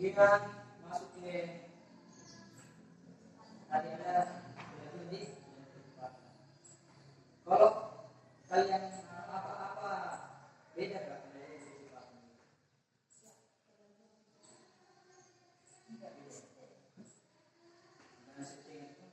Kemudian masuk ke tadi ada di kalau kalian apa-apa beda kan dari kecepatan nah setting itu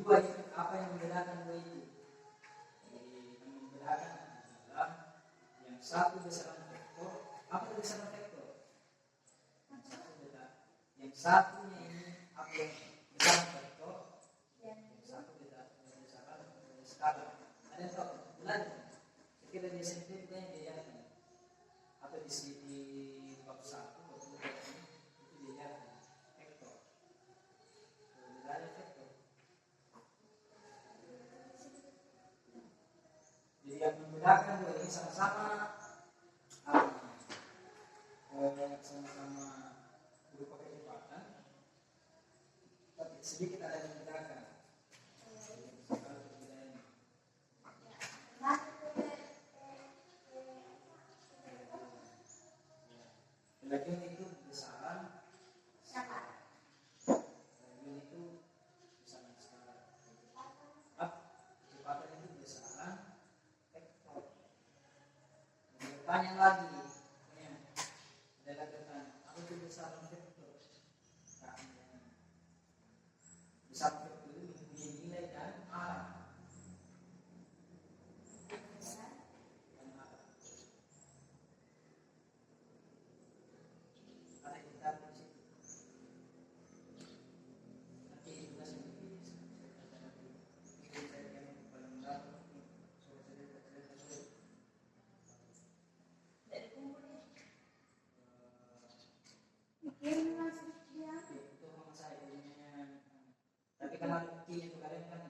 dua itu apa yang membedakan dua itu? Yang membedakan adalah yang satu besaran vektor, apa itu besaran vektor? Yang satu beda, yang satunya ini apa yang besaran vektor, yang satu beda besaran skalar. Ada yang tahu? Benar? Sekira di SMP kita yang diajarkan atau di bab 1 atau bab 2 itu diajarkan vektor. Bedanya vektor. Jadi yang membedakan dua ini sama-sama sama-sama berupa kecepatan, tapi sedikit ada yang membedakan. Elektron itu besaran elektron itu besaran skalar. Kecepatan itu besaran vektor. Bertanya lagi, ada lagi bertanya, apa itu besaran vektor? Besaran vektor itu mempunyai nilai dan arah. Ada kita di situ. Nanti kita sendiri tapi kan ada buktinya itu kalian kan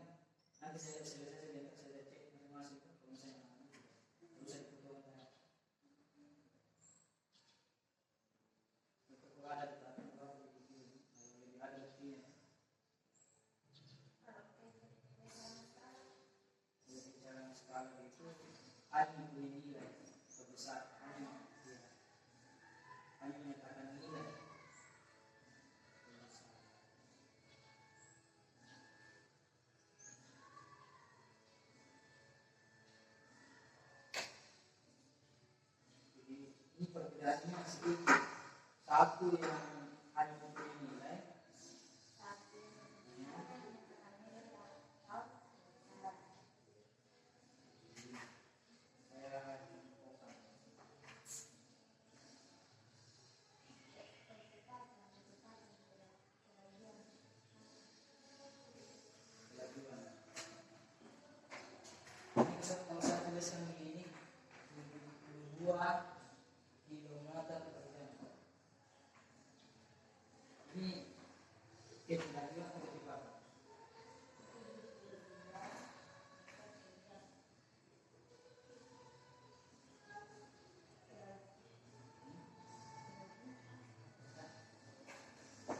nanti saya cek masing-masing kalau saya bisa dibutuhkan itu ada di belakang kalau lebih ada buktinya bicara skala itu hanya punya nilai sebesar hanya menyatakan nilai. Ini perbedaannya sedikit. Satu yang hanya mempunyai nilai, kalau saya tuliskan begini 2 kilometer per jam. Ini kecepatan atau kecepatan?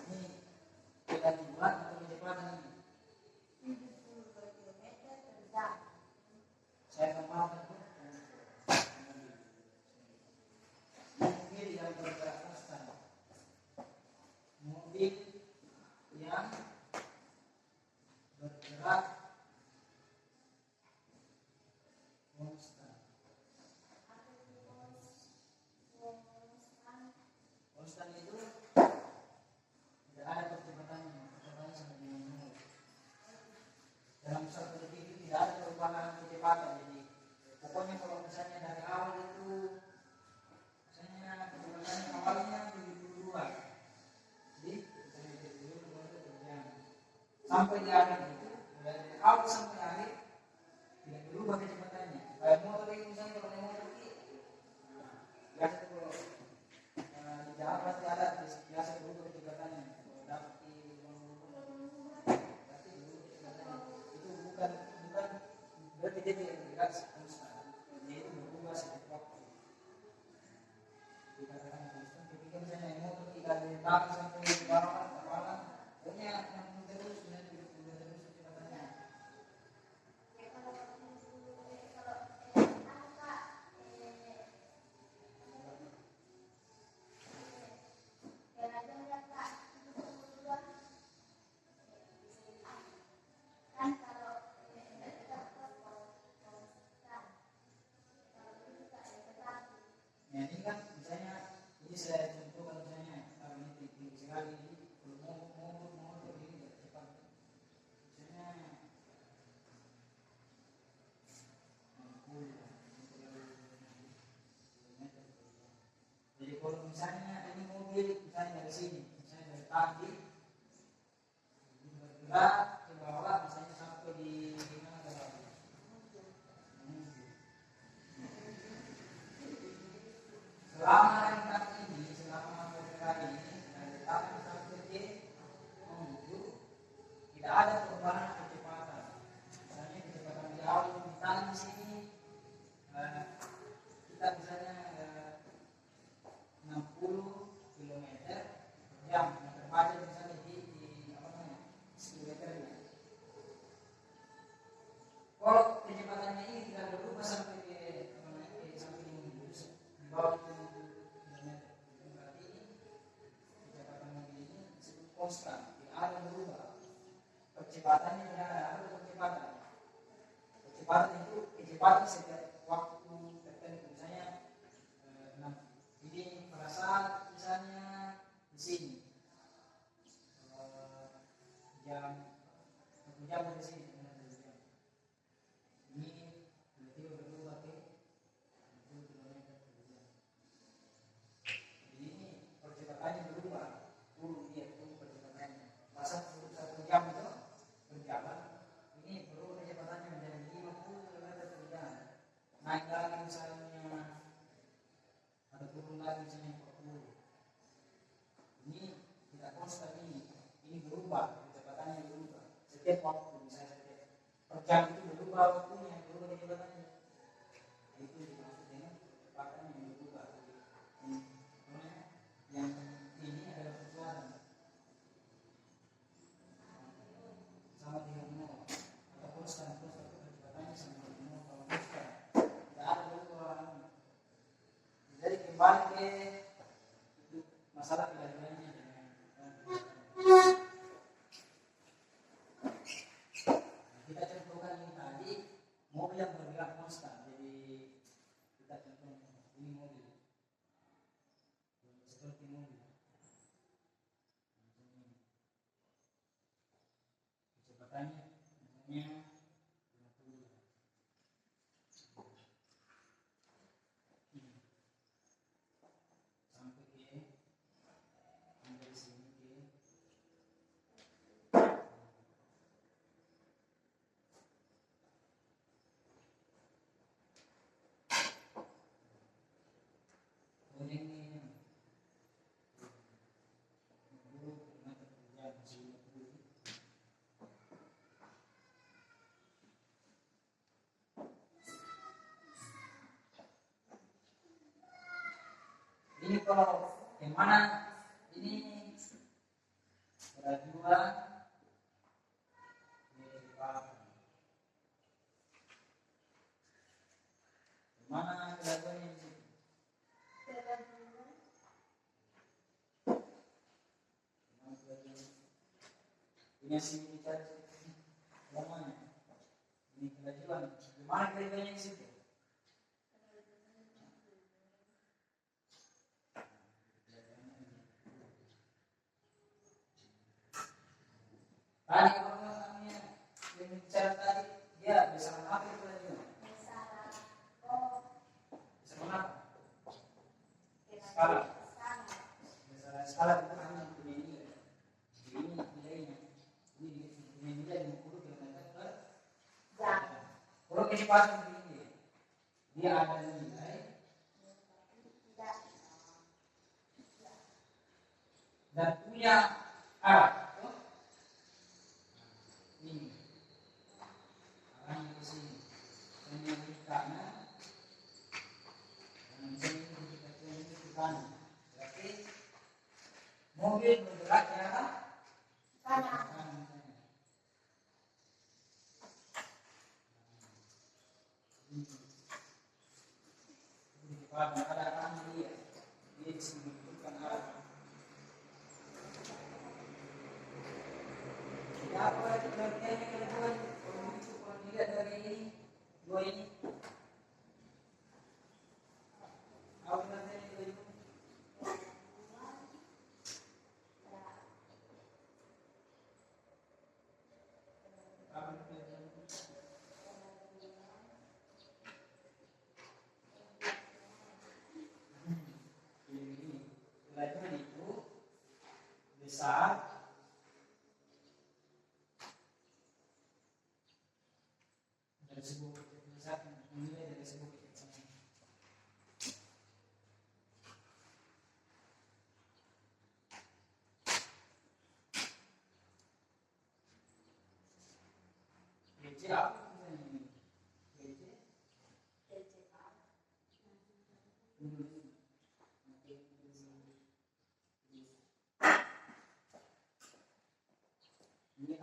Ini kelajuan atau kecepatan ini? Saya kembangkan mobil yang bergerak konstan, mobil yang bergerak konstan. Konstan itu tidak ada percepatannya, percepatannya sama dengan 0. Dalam satu detik itu tidak ada perubahan kecepatan. Jadi pokoknya kalau misalnya dari awal itu misalnya kecepatannya awalnya 72, jadi sampai di akhir itu dari awal sampai akhir tidak berubah kecepatannya. Kayak motor ini misalnya kalau motor ini biasa kalau di jalan pasti ada biasa berubah kecepatannya. Kalau dapat berarti dia tidak bergerak konstan, dia itu berubah setiap waktu. Dikatakan konstan ketika misalnya motor 3 tahun sampai kecepatan itu kecepatan setiap waktu tertentu. Misalnya ini pada saat misalnya di sini jam 1 jam dari sini ini tiba-tiba berubah ke 60 km per jam. Jadi ini percepatannya berubah, turun percepatannya. Masa 1 jam itu berjalan, ini berubah kecepatannya menjadi 50 km per jam. Naik lagi misalnya, atau turun lagi misalnya 40. Ini tidak konstan ini berubah, kecepatannya berubah. Setiap waktu misalnya per jam itu berubah waktunya, berubah kecepatannya. Itu dimaksud dengan kecepatan yang berubah. Yang ini adalah perjuangan sama dengan nol atau konstan kecepatannya sama dengan nol kalau konstan tidak ada berubah. Jadi kembali ke masalah pelajarannya dengan kita contohkan ini tadi mobil yang bergerak konstan. Jadi kita contohkan ini mobil seperti mobil kecepatannya misalnya 50 sampai dari sini ke ini kalau yang mana ini berdua mana kelajuannya di situ? Ini sih bicara namanya. Ini kelajuan. Gimana kelajuannya di situ? Tadi apa namanya yang bicara tadi dia bisa apa itu lagi? Bisa apa? Skala. Skala itu hanya punya nilai. Ini nilainya. Ini punya nilai 50 km per jam. Kalau kecepatan begini, dia ada nilai dan punya arah. Ini arahnya ke sini. Ini ke kanan. Dan ini ke kanan. Berarti mobil bergerak ke arah kanan. Ada arahnya dia bisa menentukan arah. Apa pengertiannya kedua? Kalau dilihat dari ini, dua ini, apa pengertiannya kedua? Kelajuan itu besar dari sebuah kecepatan, nilai dari sebuah kecepatan. DC apa ini? DC? Ini